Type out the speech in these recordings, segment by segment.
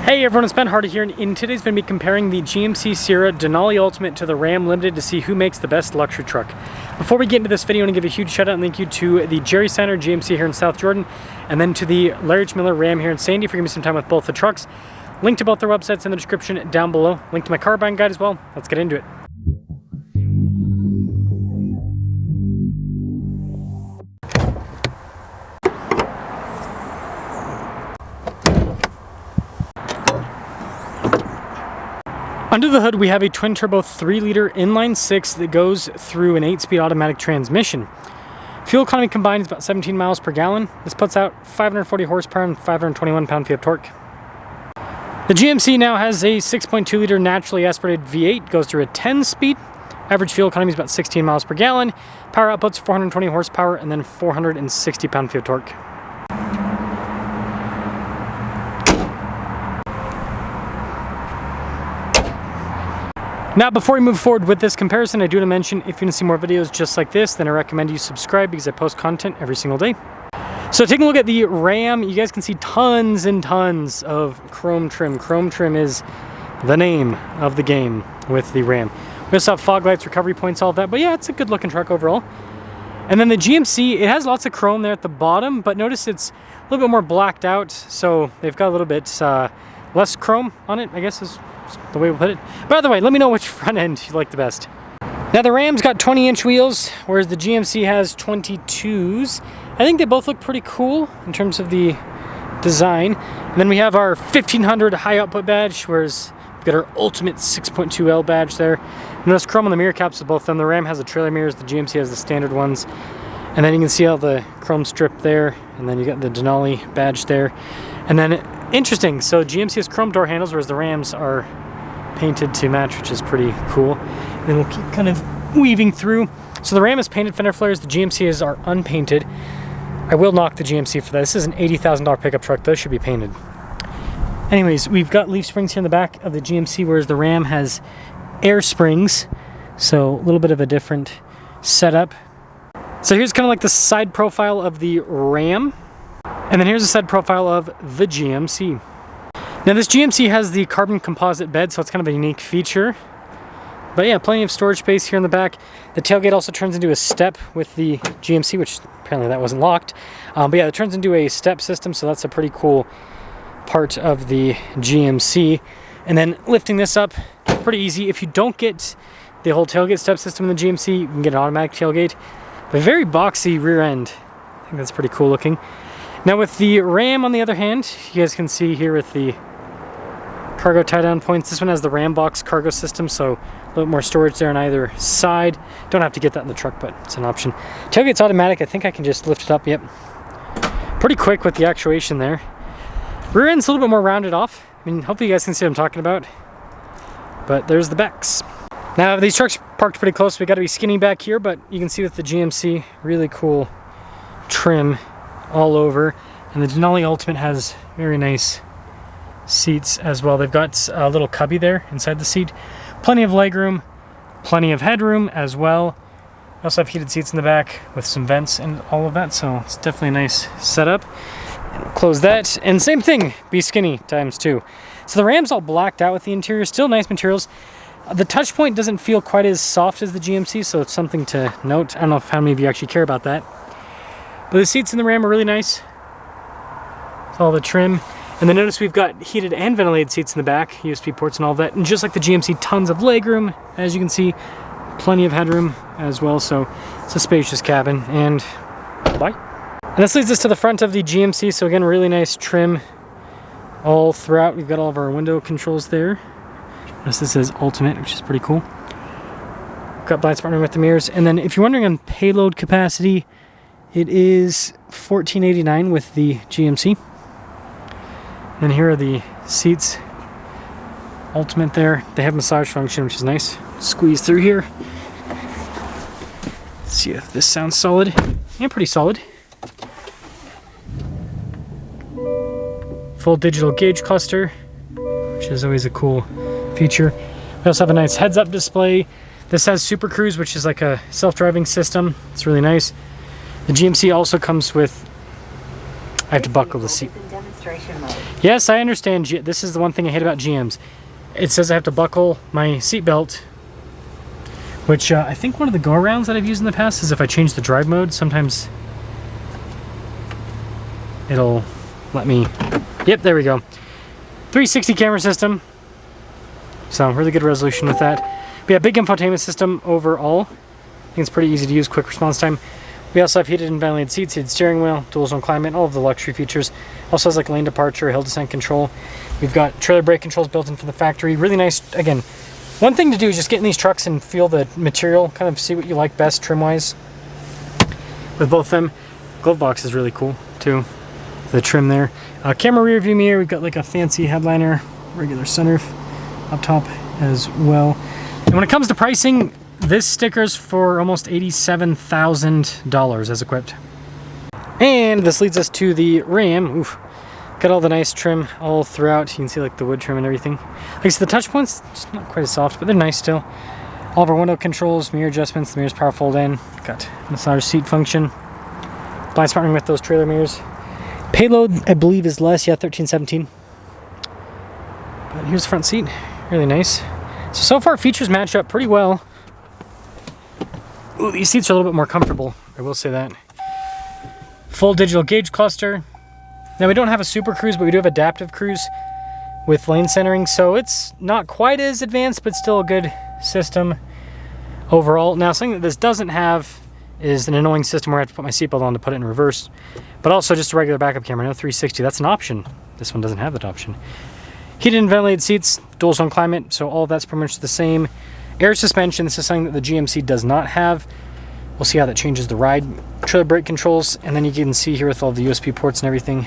Hey everyone, it's Ben Hardy here, and in today's video, I'm going to be comparing the GMC Sierra Denali Ultimate to the Ram Limited to see who makes the best luxury truck. Before we get into this video, I want to give a huge shout out and thank you to the Jerry Center GMC here in South Jordan, and then to the Larry H. Miller Ram here in Sandy for giving me some time with both the trucks. Link to both their websites in the description down below. Link to my car buying guide as well. Let's get into it. Under the hood, we have a twin-turbo 3-liter inline-6 that goes through an 8-speed automatic transmission. Fuel economy combined is about 17 miles per gallon. This puts out 540 horsepower and 521 pound-feet of torque. The GMC now has a 6.2-liter naturally aspirated V8, goes through a 10-speed. Average fuel economy is about 16 miles per gallon. Power output's 420 horsepower and then 460 pound-feet of torque. Now, before we move forward with this comparison, I do want to mention, if you want to see more videos just like this, then I recommend you subscribe because I post content every single day. So taking a look at the Ram, you guys can see tons and tons of chrome trim. Chrome trim is the name of the game with the Ram. We also have fog lights, recovery points, all of that, but yeah, it's a good looking truck overall. And then the GMC, it has lots of chrome there at the bottom, but notice it's a little bit more blacked out, so they've got a little bit less chrome on it, I guess is the way we'll put it. By the way, let me know which front end you like the best. Now the Ram's got 20-inch wheels, whereas the GMC has 22s. I think they both look pretty cool in terms of the design. And then we have our 1500 high output badge, whereas we've got our Ultimate 6.2L badge there. Notice chrome on the mirror caps of both of them. The Ram has the trailer mirrors, the GMC has the standard ones. And then you can see all the chrome strip there, and then you got the Denali badge there. And then, interesting, so GMC has chrome door handles, whereas the Rams are painted to match, which is pretty cool. And then we'll keep kind of weaving through. So the Ram is painted fender flares, the GMCs are unpainted. I will knock the GMC for that. This is an $80,000 pickup truck. Those should be painted. Anyways, we've got leaf springs here in the back of the GMC, whereas the Ram has air springs. So a little bit of a different setup. So here's kind of like the side profile of the Ram. And then here's the side profile of the GMC. Now this GMC has the carbon composite bed, so it's kind of a unique feature. But yeah, plenty of storage space here in the back. The tailgate also turns into a step with the GMC, which apparently that wasn't locked. But yeah, it turns into a step system, so that's a pretty cool part of the GMC. And then lifting this up, pretty easy. If you don't get the whole tailgate step system in the GMC, you can get an automatic tailgate. But very boxy rear end. I think that's pretty cool looking. Now with the Ram, on the other hand, you guys can see here with the cargo tie-down points, this one has the Ram box cargo system, so a little bit more storage there on either side. Don't have to get that in the truck, but it's an option. Tailgate's automatic. I think I can just lift it up. Yep. Pretty quick with the actuation there. Rear end's a little bit more rounded off. I mean, hopefully you guys can see what I'm talking about. But there's the backs. Now these trucks parked pretty close, so we got to be skinny back here, but you can see with the GMC, really cool trim all over. And the Denali Ultimate has very nice seats as well. They've got a little cubby there inside the seat. Plenty of legroom, plenty of headroom as well. We also have heated seats in the back with some vents and all of that, so it's definitely a nice setup. Close that, and same thing, be skinny times 2. So the Ram's all blacked out with the interior, still nice materials. The touch point doesn't feel quite as soft as the GMC, so it's something to note. I don't know how many of you actually care about that. But the seats in the Ram are really nice. It's all the trim. And then notice we've got heated and ventilated seats in the back, USB ports and all that. And just like the GMC, tons of legroom. As you can see, plenty of headroom as well. So it's a spacious cabin. And bye. And this leads us to the front of the GMC. So again, really nice trim all throughout. We've got all of our window controls there. Notice this says Ultimate, which is pretty cool. Got blind spot with the mirrors. And then if you're wondering on payload capacity, it is 1489 with the GMC. And here are the seats. Ultimate there. They have massage function, which is nice. Squeeze through here. Let's see if this sounds solid. Yeah, pretty solid. Full digital gauge cluster, which is always a cool feature. We also have a nice heads-up display. This has Super Cruise, which is like a self-driving system. It's really nice. The GMC also comes with I have to buckle the seat. Yes, I understand. This is the one thing I hate about GMs. It says I have to buckle my seatbelt, which I think one of the go-arounds that I've used in the past is if I change the drive mode, sometimes it'll let me... Yep, there we go. 360 camera system. So really good resolution with that. But yeah, big infotainment system overall. I think it's pretty easy to use, quick response time. We also have heated and ventilated seats, heated steering wheel, dual zone climate, all of the luxury features. Also has like lane departure, hill descent control. We've got trailer brake controls built in from the factory. Really nice. Again, one thing to do is just get in these trucks and feel the material, kind of see what you like best trim-wise with both of them. Glove box is really cool too. The trim there. Camera rear view mirror. We've got like a fancy headliner, regular sunroof up top as well. And when it comes to pricing, this sticker's for almost $87,000 as equipped. And this leads us to the Ram. Oof. Got all the nice trim all throughout. You can see like the wood trim and everything. Like I said, the touch points, just not quite as soft, but they're nice still. All of our window controls, mirror adjustments, the mirrors power fold in. Got massage seat function. Blind spotting with those trailer mirrors. Payload, I believe, is less. Yeah, 1317. But here's the front seat. Really nice. So far features match up pretty well. Ooh, these seats are a little bit more comfortable, I will say that. Full digital gauge cluster. Now we don't have a Super Cruise, but we do have adaptive cruise with lane centering, so it's not quite as advanced, but still a good system overall. Now something that this doesn't have is an annoying system where I have to put my seatbelt on to put it in reverse, but also just a regular backup camera, no 360. That's an option. This one doesn't have that option. Heated and ventilated seats, dual zone climate, so all of that's pretty much the same. Air suspension, this is something that the GMC does not have. We'll see how that changes the ride. Trailer brake controls, and then you can see here with all the USB ports and everything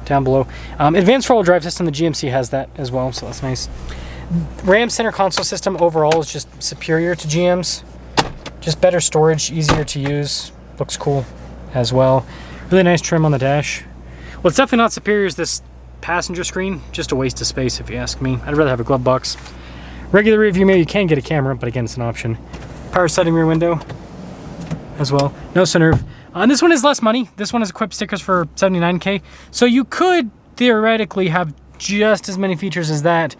down below. Advanced four-wheel drive system, the GMC has that as well, so that's nice. Ram center console system overall is just superior to GM's. Just better storage, easier to use, looks cool as well. Really nice trim on the dash. What's definitely not superior is this passenger screen, just a waste of space if you ask me. I'd rather have a glove box. Regular rear view mirror, you can get a camera, but again, it's an option. Power sliding rear window as well. No sunroof. And this one is less money. This one has equipped stickers for $79K. So you could theoretically have just as many features as that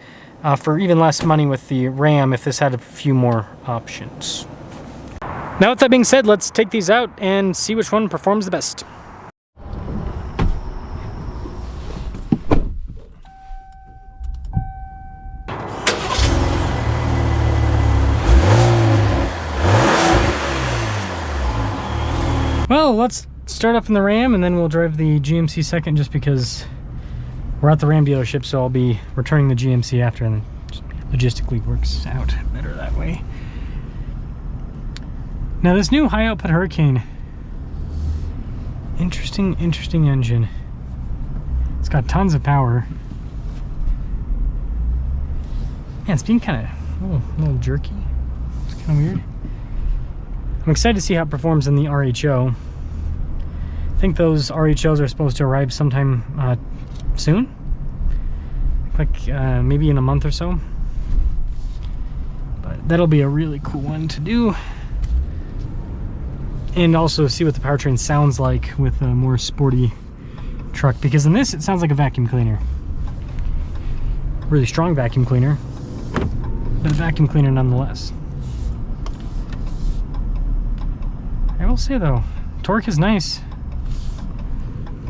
for even less money with the Ram if this had a few more options. Now with that being said, let's take these out and see which one performs the best. Well, let's start up in the Ram and then we'll drive the GMC second, just because we're at the Ram dealership, so I'll be returning the GMC after, and it logistically works out better that way. Now this new high output Hurricane, interesting engine. It's got tons of power. Yeah, it's being kind of a little jerky. It's kind of weird. I'm excited to see how it performs in the RHO. I think those RHOs are supposed to arrive sometime soon. Like maybe in a month or so. But that'll be a really cool one to do. And also see what the powertrain sounds like with a more sporty truck. Because in this, it sounds like a vacuum cleaner. Really strong vacuum cleaner. But a vacuum cleaner nonetheless. I will say though, torque is nice.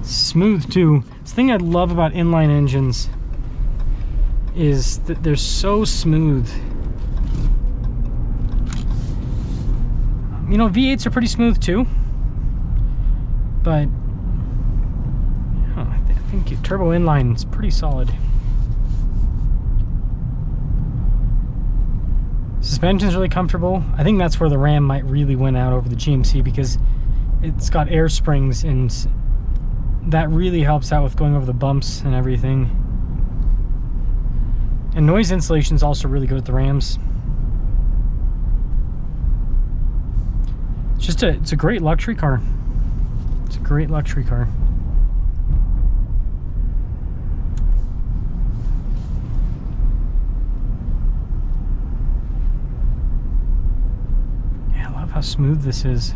Smooth too. The thing I love about inline engines is that they're so smooth. You know, V8s are pretty smooth too, but I think turbo inline is pretty solid. Suspension's really comfortable. I think that's where the Ram might really win out over the GMC, because it's got air springs, and that really helps out with going over the bumps and everything. And noise insulation is also really good with the Rams. It's a great luxury car. It's a great luxury car. How smooth this is.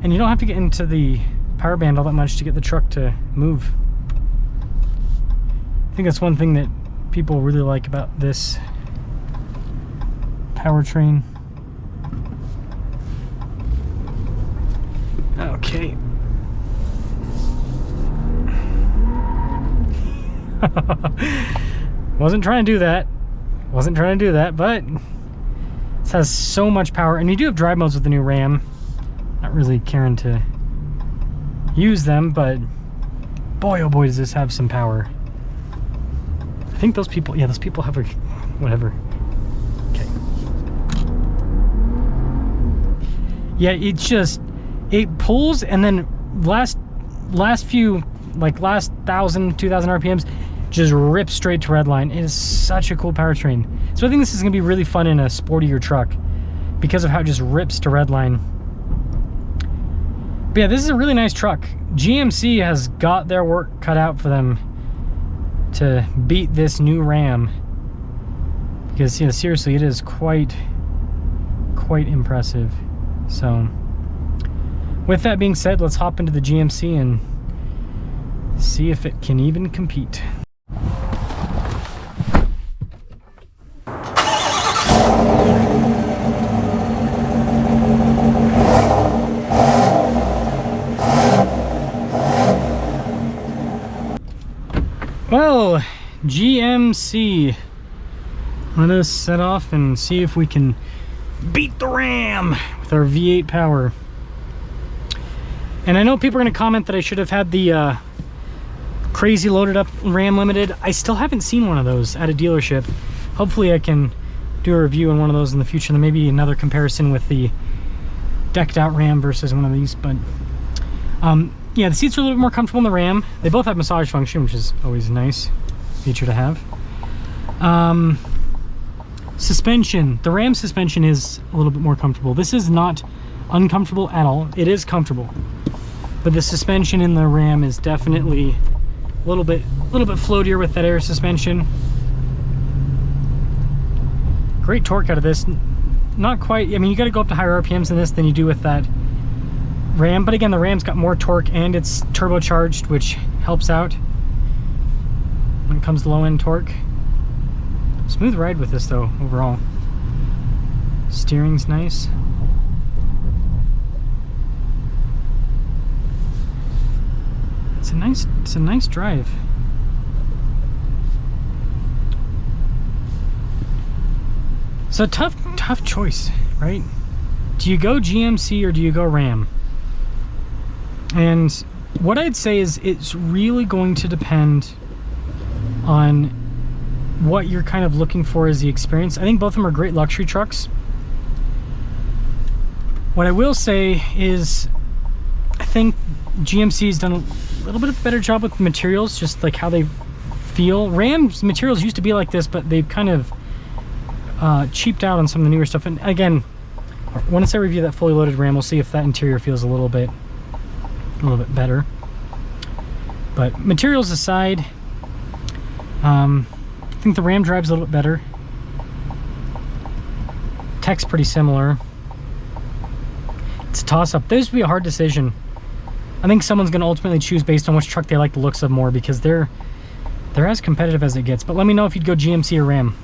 And you don't have to get into the power band all that much to get the truck to move. I think that's one thing that people really like about this powertrain. Okay. Wasn't trying to do that. Wasn't trying to do that, but this has so much power. And you do have drive modes with the new Ram. Not really caring to use them, but boy, oh boy, does this have some power. I think those people, yeah, those people have a, whatever. Okay. Yeah, it's just, it pulls, and then last few, like last 1,000, 2,000 RPMs, just rips straight to redline. It is such a cool powertrain. So I think this is gonna be really fun in a sportier truck because of how it just rips to redline. But yeah, this is a really nice truck. GMC has got their work cut out for them to beat this new Ram, because, you know, seriously, it is quite impressive. So with that being said, let's hop into the GMC and see if it can even compete. Well, GMC, let us set off and see if we can beat the Ram with our V8 power. And I know people are going to comment that I should have had the crazy loaded up Ram Limited. I still haven't seen one of those at a dealership. Hopefully I can do a review on one of those in the future, and maybe another comparison with the decked out Ram versus one of these. But yeah, the seats are a little bit more comfortable in the Ram. They both have massage function, which is always a nice feature to have. Suspension. The Ram suspension is a little bit more comfortable. This is not uncomfortable at all. It is comfortable. But the suspension in the Ram is definitely a little bit floatier with that air suspension. Great torque out of this. Not quite, I mean, you got to go up to higher RPMs in this than you do with that Ram, but again, the Ram's got more torque and it's turbocharged, which helps out when it comes to low end torque. Smooth ride with this though, overall. Steering's nice. It's a nice drive. So tough choice, right? Do you go GMC or do you go Ram? And what I'd say is it's really going to depend on what you're kind of looking for as the experience. I think both of them are great luxury trucks. What I will say is I think GMC's done a little bit of a better job with the materials, just like how they feel. Ram's materials used to be like this, but they've kind of cheaped out on some of the newer stuff. And again, once I review that fully loaded Ram, we'll see if that interior feels a little bit better. But materials aside, I think the Ram drives a little bit better. Tech's pretty similar. It's a toss-up. This would be a hard decision. I think someone's going to ultimately choose based on which truck they like the looks of more, because they're as competitive as it gets. But let me know if you'd go GMC or Ram.